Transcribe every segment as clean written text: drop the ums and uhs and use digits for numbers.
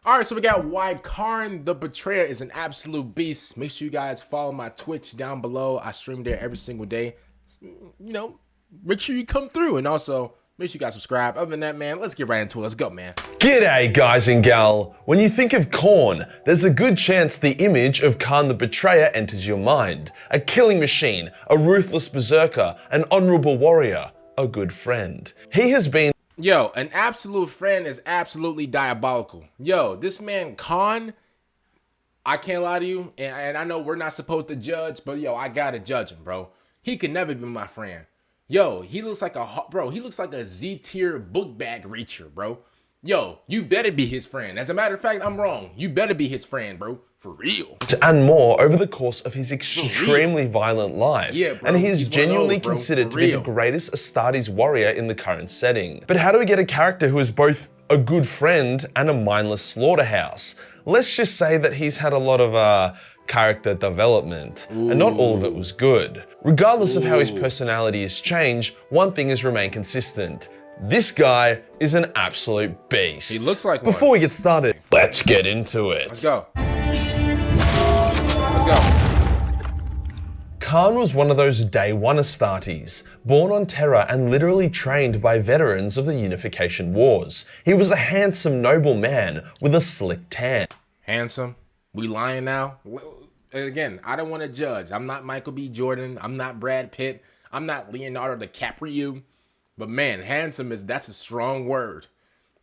All right, so we got why Kharn the Betrayer is an absolute beast. Make sure you guys follow my Twitch down below. I stream there every single day. Make sure you come through, and also make sure you guys subscribe. Other than that, man, let's get right into it. Let's go, man. G'day, guys and gal. When you think of Khorne, there's a good chance the image of Kharn the Betrayer enters your mind. A killing machine, a ruthless berserker, an honorable warrior, a good friend. He has been Yo, an absolute friend is absolutely diabolical. Yo, this man Kharn, I can't lie to you, and I know we're not supposed to judge, but yo, I gotta judge him, bro. He could never be my friend. Yo, he looks like a Z tier book bag reacher, bro. Yo, you better be his friend. As a matter of fact, I'm wrong. You better be his friend, bro. For real. And more over the course of his extremely violent life. Yeah, bro. And he is He's genuinely bro. considered For to be the real. greatest Astartes warrior in the current setting. But how do we get a character who is both a good friend and a mindless slaughterhouse? Let's just say that he's had a lot of character development, and not all of it was good. Regardless of how his personality has changed, one thing has remained consistent. This guy is an absolute beast. He looks like one. Before we get started, let's get into it. Let's go. Let's go. Kharn was one of those day one Astartes, born on Terra and literally trained by veterans of the Unification Wars. He was a handsome, noble man with a slick tan. Handsome. We lying now? Again, I don't want to judge. I'm not Michael B. Jordan. I'm not Brad Pitt. I'm not Leonardo DiCaprio. But man, handsome that's a strong word.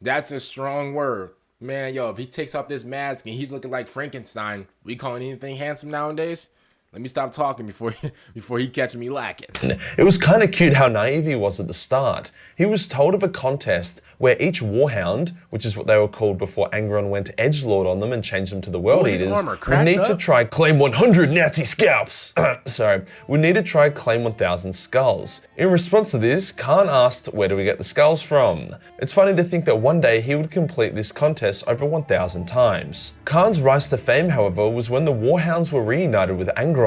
That's a strong word. Man, yo, if he takes off this mask and he's looking like Frankenstein, we calling anything handsome nowadays? Let me stop talking before he catches me lacking. It was kind of cute how naive he was at the start. He was told of a contest where each warhound, which is what they were called before Angron went edgelord on them and changed them to the World his Eaters, armor would cracked need up? to try claim 100 Nazi scalps. Would need to try claim 1,000 skulls. In response to this, Kharn asked, where do we get the skulls from? It's funny to think that one day he would complete this contest over 1,000 times. Kharn's rise to fame, however, was when the warhounds were reunited with Angron.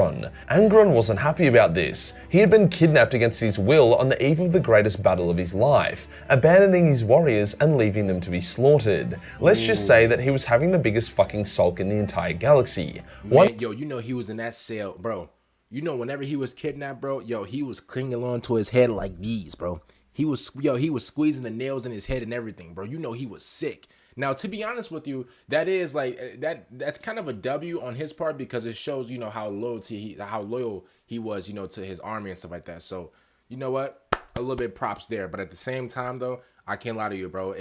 Angron wasn't happy about this. He had been kidnapped against his will on the eve of the greatest battle of his life, abandoning his warriors and leaving them to be slaughtered. Let's just say that he was having the biggest fucking sulk in the entire galaxy. Man, yo, you know he was in that cell, bro. You know whenever he was kidnapped, bro, yo, he was clinging on to his head like these, bro. He was squeezing the nails in his head and everything, bro. You know he was sick. Now, to be honest with you, that is like that's kind of a W on his part because it shows, you know, how loyal he was, you know, to his army and stuff like that. So, you know what? A little bit props there, but at the same time though, I can't lie to you, bro.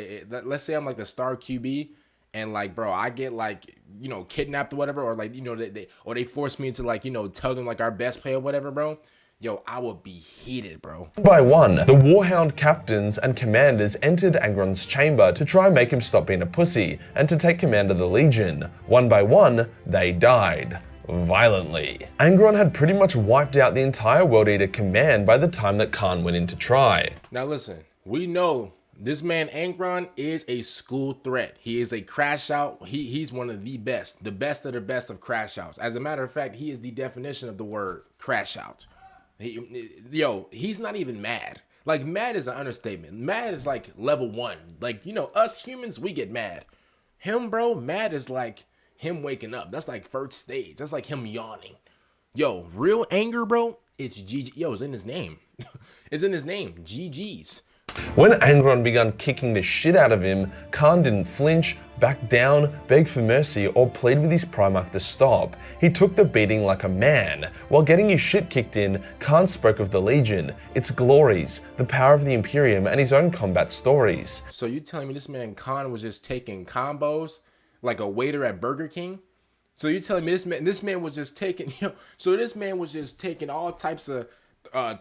Let's say I'm like the star QB and like, bro, I get like, you know, kidnapped or whatever, or like, you know, they force me to like, you know, tell them like our best play or whatever, bro. Yo, I would be heated, bro. One by one, the warhound captains and commanders entered Angron's chamber to try and make him stop being a pussy and to take command of the Legion. One by one, they died. Violently. Angron had pretty much wiped out the entire World Eater command by the time that Kharn went in to try. Now listen, we know this man Angron is a school threat. He is a crash out. He's one of the best of the best of crash outs. As a matter of fact, he is the definition of the word crash out. He's not even mad. Like, mad is an understatement. Mad is like level 1. Like, you know, us humans, we get mad. Him, bro, mad is like him waking up. That's like first stage. That's like him yawning. Yo, real anger, bro, it's GG. Yo, it's in his name. It's in his name. GG's. When Angron began kicking the shit out of him, Kharn didn't flinch, back down, beg for mercy, or plead with his Primarch to stop. He took the beating like a man. While getting his shit kicked in, Kharn spoke of the Legion, its glories, the power of the Imperium, and his own combat stories. So you telling me this man Kharn was just taking combos like a waiter at Burger King? So you telling me this man was just taking, this man was just taking all types of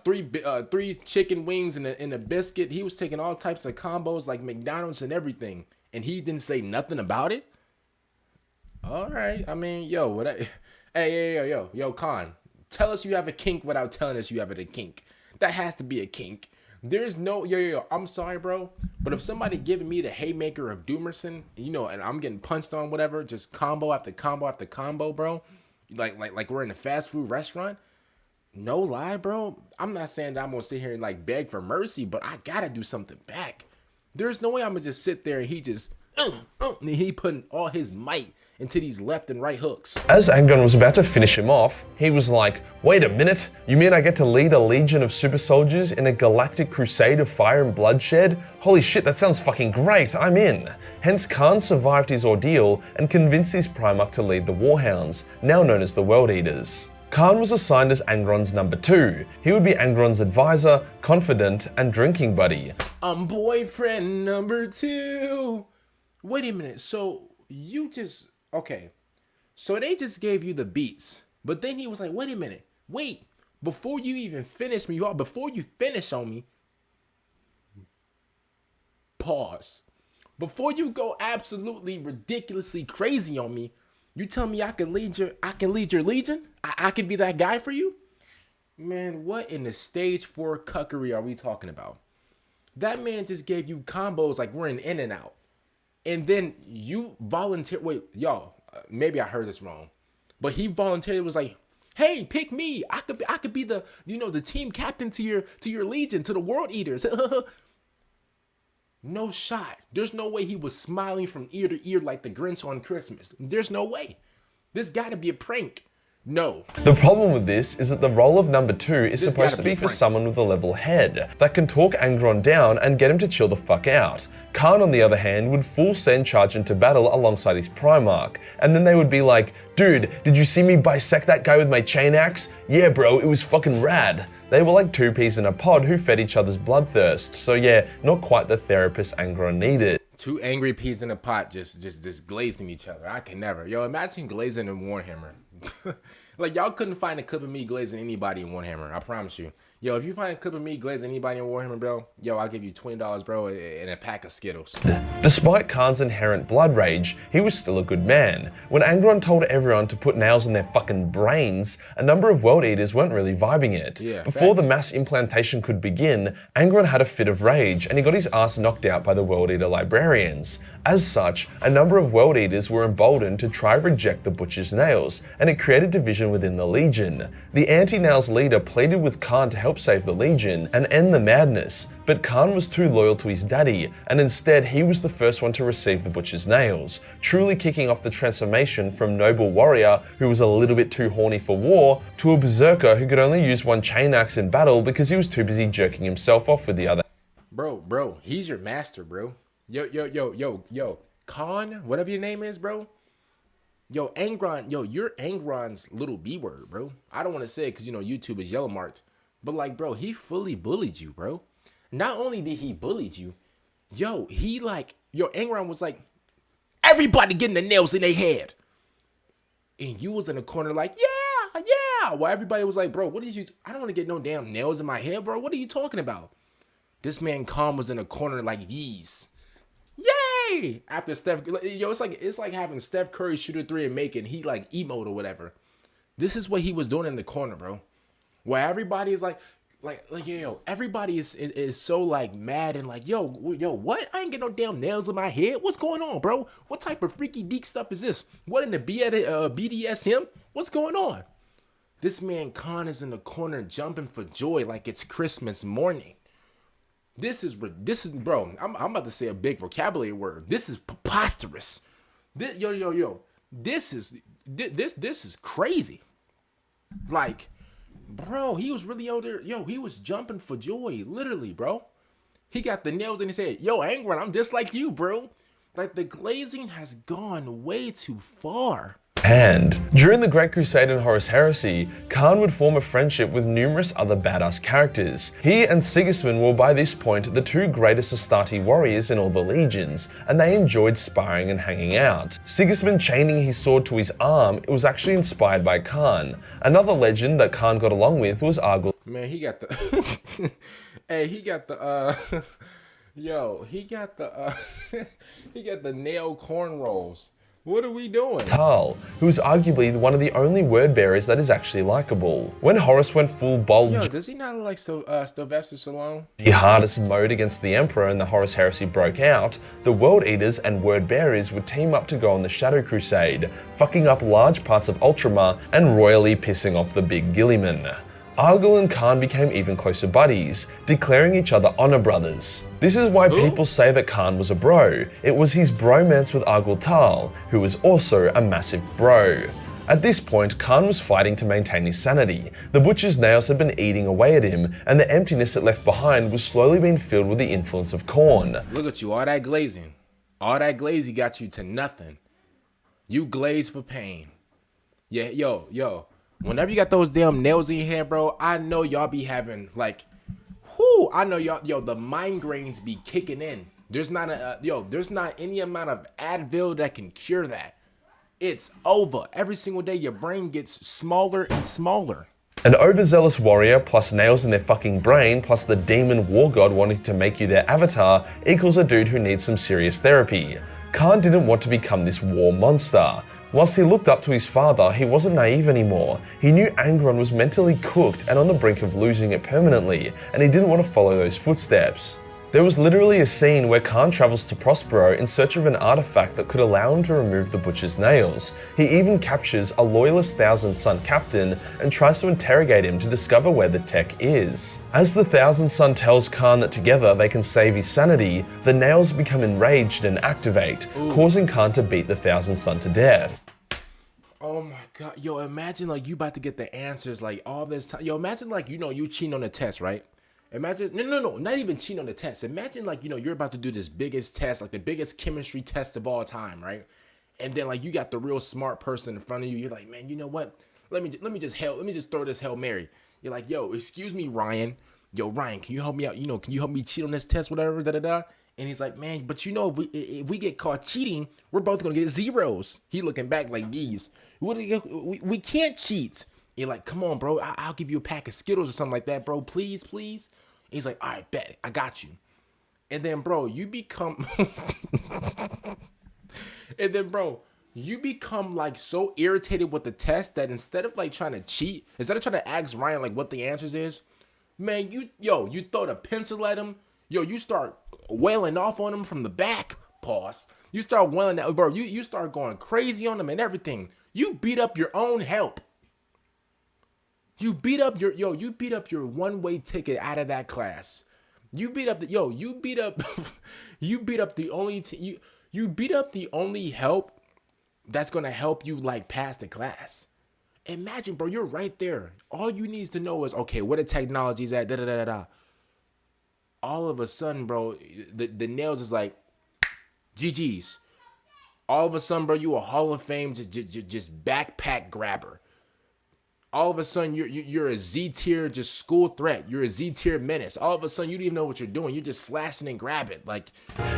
three chicken wings and a biscuit. He was taking all types of combos like McDonald's and everything, and he didn't say nothing about it. All right, I mean, Kharn, tell us you have a kink without telling us you have a kink. That has to be a kink. There's no I'm sorry, bro, but if somebody giving me the haymaker of Doomerson, you know, and I'm getting punched on whatever, just combo after combo after combo, bro, like we're in a fast food restaurant. No lie, bro. I'm not saying that I'm gonna sit here and like beg for mercy, but I gotta do something back. There's no way I'm gonna just sit there and he just And he putting all his might into these left and right hooks. As Angron was about to finish him off, he was like, wait a minute, you mean I get to lead a legion of super soldiers in a galactic crusade of fire and bloodshed? Holy shit, that sounds fucking great, I'm in. Hence Kharn survived his ordeal and convinced his Primarch to lead the Warhounds, now known as the World Eaters. Kharn was assigned as Angron's number 2. He would be Angron's advisor, confidant, and drinking buddy. I'm boyfriend number 2. Wait a minute, so you just... Okay, so they just gave you the beats, but then he was like, wait a minute, wait, before you even finish me off, before you finish on me, pause. Before you go absolutely ridiculously crazy on me, you tell me I can lead your legion? I can be that guy for you? Man, what in the stage 4 cuckery are we talking about? That man just gave you combos like we're in and out. And then you wait, y'all, maybe I heard this wrong, but he voluntarily was like, hey, pick me. I could be the, the team captain to your legion, to the World Eaters. No shot. There's no way he was smiling from ear to ear like the Grinch on Christmas. There's no way. This gotta be a prank. No. The problem with this is that the role of number 2 is supposed to be for someone with a level head that can talk Angron down and get him to chill the fuck out. Kharn, on the other hand, would full send charge into battle alongside his Primarch, and then they would be like, dude, did you see me bisect that guy with my chain axe? Yeah bro, it was fucking rad. They were like 2 peas in a pod who fed each other's bloodthirst, so yeah, not quite the therapist Angron needed. 2 angry peas in a pot just glazing each other. I can never. Yo, imagine glazing in Warhammer. Like, y'all couldn't find a clip of me glazing anybody in Warhammer, I promise you. Yo, if you find a clip of me glazing anybody in Warhammer, bro, yo, I'll give you $20, bro, and a pack of Skittles. Despite Kharn's inherent blood rage, he was still a good man. When Angron told everyone to put nails in their fucking brains, a number of World Eaters weren't really vibing it. Yeah, Before the mass implantation could begin, Angron had a fit of rage and he got his ass knocked out by the World Eater librarians. As such, a number of World Eaters were emboldened to try reject the Butcher's nails, and it created division within the Legion. The anti-nails leader pleaded with Kharn to help save the Legion and end the madness, but Kharn was too loyal to his daddy, and instead he was the first one to receive the Butcher's nails, truly kicking off the transformation from noble warrior who was a little bit too horny for war, to a berserker who could only use one chain axe in battle because he was too busy jerking himself off with the other. Bro, he's your master, bro. Yo, Kharn, whatever your name is, bro. Yo, Angron, you're Angron's little B word, bro. I don't want to say it because, YouTube is yellow marked. But, like, bro, he fully bullied you, bro. Not only did he bully you, Angron was like, everybody getting the nails in their head. And you was in the corner like, yeah. While everybody was like, bro, I don't want to get no damn nails in my head, bro. What are you talking about? This man Kharn was in a corner like these. Yay! After Steph, it's like having Steph Curry shoot a 3 and make it. He like emote or whatever. This is what he was doing in the corner, bro. Where everybody is like everybody is so like mad and like, yo, what? I ain't get no damn nails in my head. What's going on, bro? What type of freaky deek stuff is this? What in the BDSM? What's going on? This man Kharn is in the corner jumping for joy like it's Christmas morning. This is bro. I'm about to say a big vocabulary word. This is preposterous. This is crazy. Like, bro, he was really out there. Yo, he was jumping for joy, literally, bro. He got the nails in his head. Yo, Angron, I'm just like you, bro. Like, the glazing has gone way too far. And during the Great Crusade and Horus Heresy, Kharn would form a friendship with numerous other badass characters. He and Sigismund were by this point the 2 greatest Astarte warriors in all the legions, and they enjoyed sparring and hanging out. Sigismund chaining his sword to his arm, it was actually inspired by Kharn. Another legend that Kharn got along with was Argul. Man, he got the he got the he got the nail cornrows. What are we doing? Tal, who is arguably one of the only word bearers that is actually likable. When Horus went full bold does he not look like Sylvester Stallone? jihadist mode against the Emperor and the Horus Heresy broke out, the World Eaters and Word Bearers would team up to go on the Shadow Crusade, fucking up large parts of Ultramar and royally pissing off the big Guilliman. Argal and Kharn became even closer buddies, declaring each other honor brothers. This is why people say that Kharn was a bro. It was his bromance with Argal Tal, who was also a massive bro. At this point, Kharn was fighting to maintain his sanity. The Butcher's nails had been eating away at him, and the emptiness it left behind was slowly being filled with the influence of Khorne. Look at you, all that glazing. All that glazing got you to nothing. You glaze for pain. Yeah, yo. Whenever you got those damn nails in your hand, bro, I know y'all be having, like, I know y'all, the migraines be kicking in. There's not there's not any amount of Advil that can cure that. It's over. Every single day, your brain gets smaller and smaller. An overzealous warrior plus nails in their fucking brain plus the demon war god wanting to make you their avatar equals a dude who needs some serious therapy. Kharn didn't want to become this war monster. Whilst he looked up to his father, he wasn't naive anymore. He knew Angron was mentally cooked and on the brink of losing it permanently, and he didn't want to follow those footsteps. There was literally a scene where Kharn travels to Prospero in search of an artifact that could allow him to remove the Butcher's nails. He even captures a loyalist Thousand Son captain and tries to interrogate him to discover where the tech is. As the Thousand Son tells Kharn that together they can save his sanity, the nails become enraged and activate, causing Kharn to beat the Thousand Son to death. Oh my god, yo, imagine like you about to get the answers like all this time. Yo, imagine like, you cheating on the test, right? Imagine, no, not even cheating on the test. Imagine like, you're about to do this biggest test, like the biggest chemistry test of all time, right? And then like you got the real smart person in front of you. You're like, man, you know what? Let me just throw this Hail Mary. You're like, yo, excuse me, Ryan. Yo, Ryan, can you help me out? Can you help me cheat on this test, whatever, da-da-da? And he's like, man, but if we get caught cheating, we're both gonna get zeros. He looking back like these. We can't cheat. You're like, come on, bro. I'll give you a pack of Skittles or something like that, bro. Please. And he's like, all right, bet. I got you. And then, bro, you become... like so irritated with the test that instead of like trying to cheat, instead of trying to ask Ryan like what the answers is, man, you throw the pencil at him. Yo, you start wailing off on him from the back. Pause. You start wailing out, bro. You start going crazy on him and everything. You beat up your own help. You beat up your one-way ticket out of that class. You beat up the only help that's gonna help you like pass the class. Imagine, bro, you're right there. All you need to know is, okay, where the technology's at, da-da-da-da-da. All of a sudden, bro, the nails is like, GG's. All of a sudden, bro, you a Hall of Fame just backpack grabber. All of a sudden, you're a Z-tier just school threat. You're a Z-tier menace. All of a sudden, you don't even know what you're doing. You're just slashing and grabbing. Like,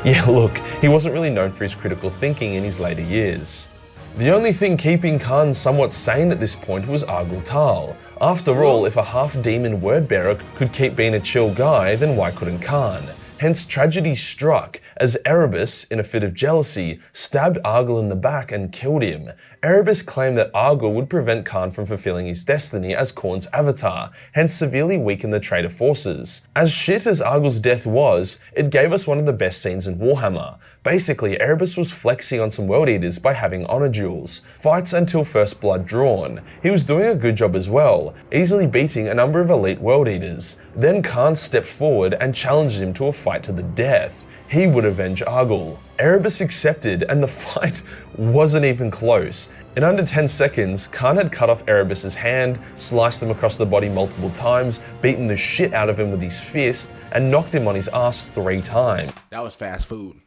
yeah, look, he wasn't really known for his critical thinking in his later years. The only thing keeping Kharn somewhat sane at this point was Argal Tal. After all, if a half-demon word-bearer could keep being a chill guy, then why couldn't Kharn? Hence, tragedy struck as Erebus, in a fit of jealousy, stabbed Argal in the back and killed him. Erebus claimed that Argal would prevent Kharn from fulfilling his destiny as Khorne's avatar, hence severely weaken the traitor forces. As shit as Argal's death was, it gave us one of the best scenes in Warhammer. Basically, Erebus was flexing on some World Eaters by having honor duels, fights until first blood drawn. He was doing a good job as well, easily beating a number of elite World Eaters. Then Kharn stepped forward and challenged him to a fight to the death. He would avenge Argal. Erebus accepted, and the fight wasn't even close. In under 10 seconds, Kharn had cut off Erebus's hand, sliced him across the body multiple times, beaten the shit out of him with his fist, and knocked him on his ass 3 times. that was fast food.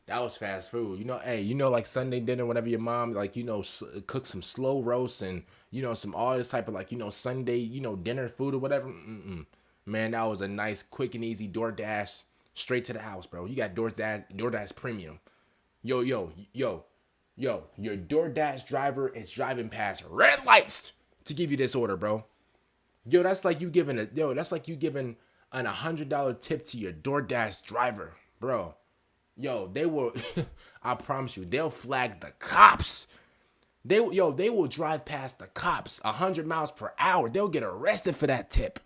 Like Sunday dinner, whenever your mom, like, cook some slow roast and, some all this type of, like, Sunday, dinner food or whatever. Man, that was a nice, quick and easy DoorDash straight to the house, bro. You got DoorDash premium. Your DoorDash driver is driving past red lights to give you this order, bro. That's like you giving an $100 tip to your DoorDash driver, bro. They will, I promise you, they'll flag the cops. They will drive past the cops 100 miles per hour. They'll get arrested for that tip.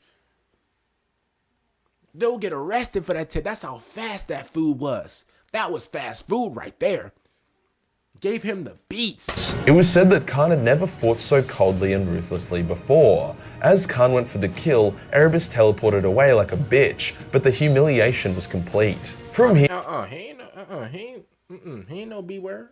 That's how fast that food was. That was fast food right there. Gave him the beats. It was said that Kharn had never fought so coldly and ruthlessly before. As Kharn went for the kill, Erebus teleported away like a bitch, but the humiliation was complete. From here, he ain't no B-word.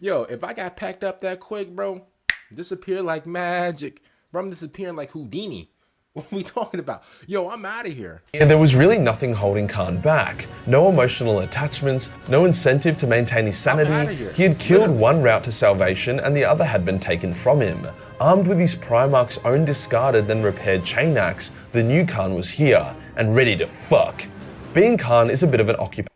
Yo, if I got packed up that quick, bro, disappear like magic. Bro, I'm disappearing like Houdini. What are we talking about? Yo, I'm out of here. Yeah, there was really nothing holding Kharn back. No emotional attachments, no incentive to maintain his sanity. He had killed one route to salvation and the other had been taken from him. Armed with his Primarch's own discarded and repaired chain axe, the new Kharn was here and ready to fuck. Being Kharn is a bit of an occupational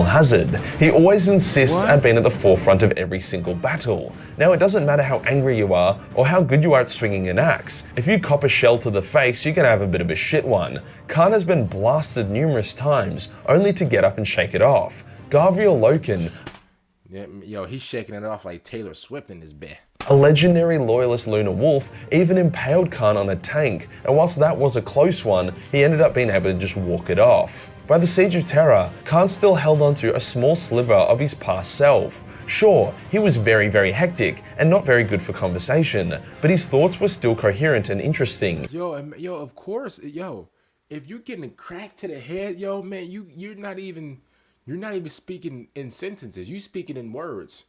hazard. He always insists at being at the forefront of every single battle. Now, it doesn't matter how angry you are or how good you are at swinging an axe. If you cop a shell to the face, you can have a bit of a shit one. Kharn has been blasted numerous times, only to get up and shake it off. Gavriel Loken, Yeah, yo, he's shaking it off like Taylor Swift in his bed. a legendary loyalist lunar wolf, even impaled Kharn on a tank, and whilst that was a close one, he ended up being able to just walk it off. By the Siege of Terra, Kharn still held onto a small sliver of his past self. Sure, he was very hectic and not very good for conversation, but his thoughts were still coherent and interesting. Yo, of course, yo, if you're getting cracked to the head, yo, man, you're not even speaking in sentences. You speaking in words.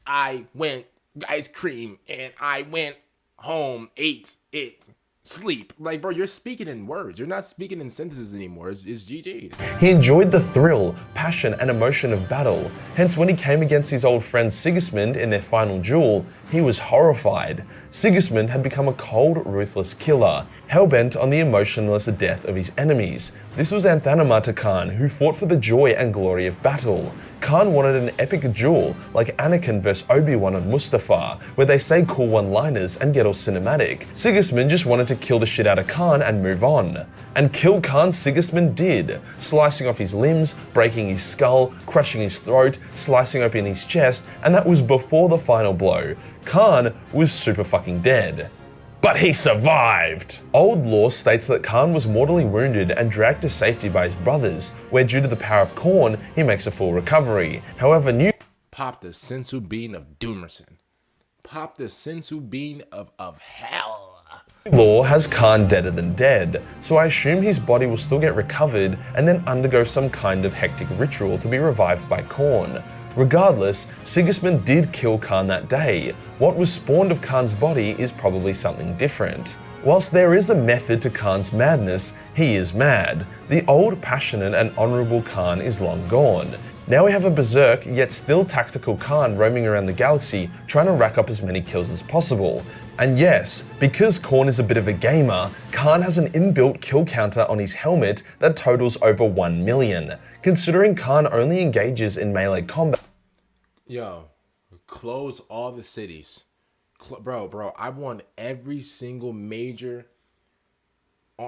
I went ice cream and I went home, ate it. Sleep. Like, bro, you're speaking in words. You're not speaking in sentences anymore. It's GG's. He enjoyed the thrill, passion, and emotion of battle. Hence, when he came against his old friend Sigismund in their final duel, he was horrified. Sigismund had become a cold, ruthless killer, hell-bent on the emotionless death of his enemies. This was anathema to Kharn, who fought for the joy and glory of battle. Kharn wanted an epic duel, like Anakin vs Obi-Wan on Mustafar, where they say cool one-liners and get all cinematic. Sigismund just wanted to kill the shit out of Kharn and move on. And kill Kharn Sigismund did, slicing off his limbs, breaking his skull, crushing his throat, slicing open his chest, and that was before the final blow. Kharn was super fucking dead. But he survived! Old lore states that Kharn was mortally wounded and dragged to safety by his brothers, where due to the power of Khorne, he makes a full recovery. However, new Pop the sensu bean of Doomerson. Pop the sensu bean of hell. lore has Kharn deader than dead, so I assume his body will still get recovered and then undergo some kind of hectic ritual to be revived by Khorne. Regardless, Sigismund did kill Kharn that day. What was spawned of Kharn's body is probably something different. Whilst there is a method to Kharn's madness, he is mad. The old, passionate and honourable Kharn is long gone. Now we have a berserk yet still tactical Kharn roaming around the galaxy trying to rack up as many kills as possible. And yes, because Khorne is a bit of a gamer, Kharn has an inbuilt kill counter on his helmet that totals over 1 million. Considering Kharn only engages in melee combat. Yo, close all the cities. Bro, I want every single major.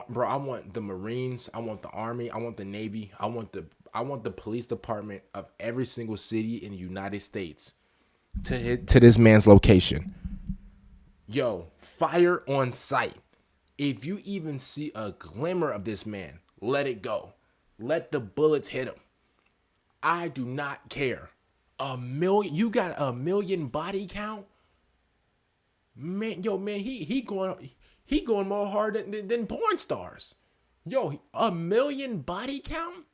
Bro, I want the Marines, I want the Army, I want the Navy, I want the police department of every single city in the United States to hit to this man's location. Yo, fire on sight. If you even see a glimmer of this man, let it go. Let the bullets hit him. I do not care. You got 1 million body count? Man, yo, man, he going more hard than porn stars. Yo, 1 million body count?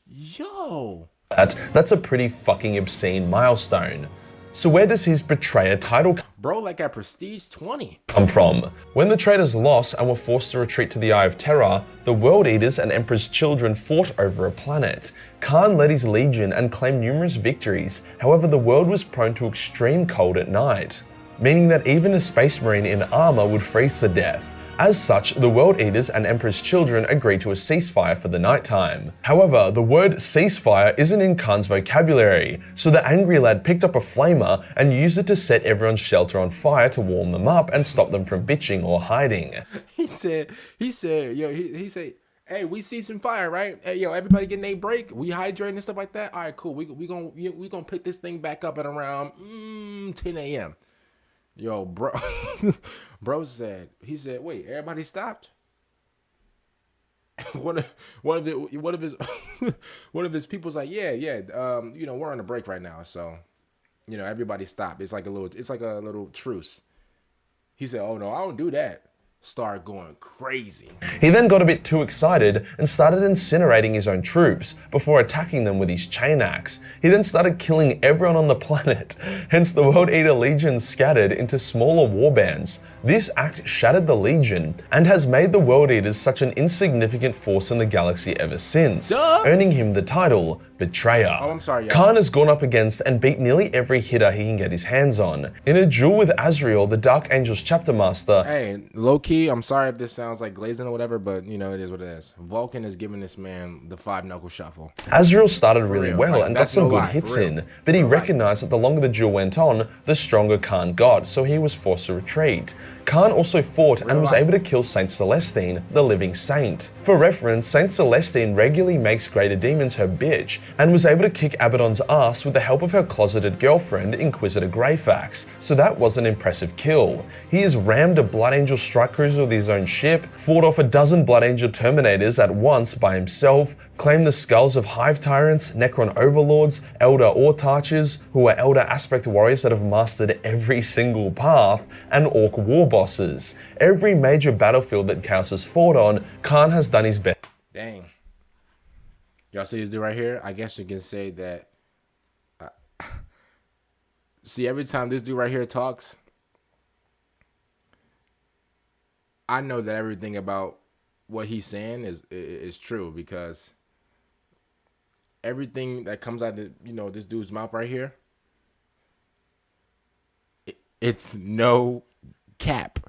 Yo. That's a pretty fucking obscene milestone. So where does his betrayer title Bro, like at Prestige 20. come from? When the traitors lost and were forced to retreat to the Eye of Terror, the World Eaters and Emperor's children fought over a planet. Kharn led his legion and claimed numerous victories, however the world was prone to extreme cold at night, meaning that even a space marine in armor would freeze to death. As such, the World Eaters and Emperor's children agreed to a ceasefire for the nighttime. However, the word ceasefire isn't in Kharn's vocabulary, so the angry lad picked up a flamer and used it to set everyone's shelter on fire to warm them up and stop them from bitching or hiding. He said, he said, hey, we see some fire, right? Hey, yo, everybody getting a break? We hydrating and stuff like that? All right, cool. We gonna pick this thing back up at around 10 a.m. Yo, bro, he said, wait, everybody stopped? one of his one of his people's like, yeah, you know, we're on a break right now, so you know, everybody stop. It's like a little truce. He said, oh no, I don't do that. Start going crazy. He then got a bit too excited and started incinerating his own troops before attacking them with his chain axe. He then started killing everyone on the planet, hence the World Eater Legion scattered into smaller warbands. This act shattered the Legion and has made the World Eaters such an insignificant force in the galaxy ever since, earning him the title Betrayer. Oh, I'm sorry, Kharn has gone up against and beat nearly every hitter he can get his hands on. In a duel with Azrael, the Dark Angels chapter master. Hey, low key, I'm sorry if this sounds like glazing or whatever, but you know, it is what it is. Vulcan is giving this man the 5-knuckle shuffle. Azrael started really well and got some no good lie, hits for real. in, but he recognized that the longer the duel went on, the stronger Kharn got, so he was forced to retreat. Kharn also fought and was able to kill Saint Celestine, the living saint. For reference, Saint Celestine regularly makes greater demons her bitch, and was able to kick Abaddon's ass with the help of her closeted girlfriend, Inquisitor Greyfax, so that was an impressive kill. He has rammed a Blood Angel strike cruiser with his own ship, fought off a dozen Blood Angel Terminators at once by himself, claimed the skulls of Hive Tyrants, Necron Overlords, Eldar Autarchs, who are Eldar Aspect Warriors that have mastered every single path, and Orc War Bosses. Every major battlefield that Chaos has fought on, Kharn has done his best. Dang. Y'all see this dude right here? I guess you can say that. See, every time this dude right here talks, I know that everything about what he's saying is true, because everything that comes out of, you know, this dude's mouth right here, it's no cap.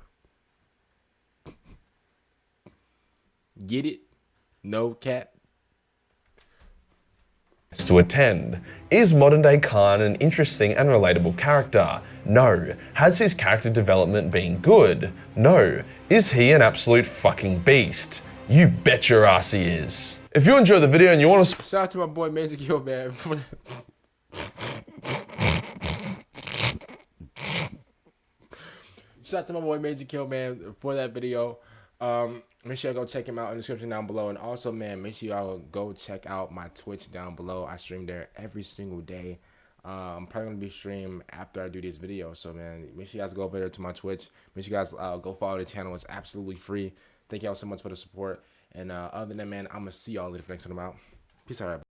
Get it? No cap. To attend. Is modern day Kharn an interesting and relatable character? No. Has his character development been good? No. Is he an absolute fucking beast? You bet your ass he is. If you enjoyed the video and you want to shout out to my boy Majorkill, man. Shout out to my boy Majorkill, man, for that video. Make sure y'all go check him out in the description down below. And also, man, make sure y'all go check out my Twitch down below. I stream there every single day. I'm probably going to be streaming after I do this video. So, man, make sure you guys go over there to my Twitch. Make sure you guys go follow the channel. It's absolutely free. Thank y'all so much for the support. And other than that, man, I'm going to see y'all later for the next one. I'm out. Peace out.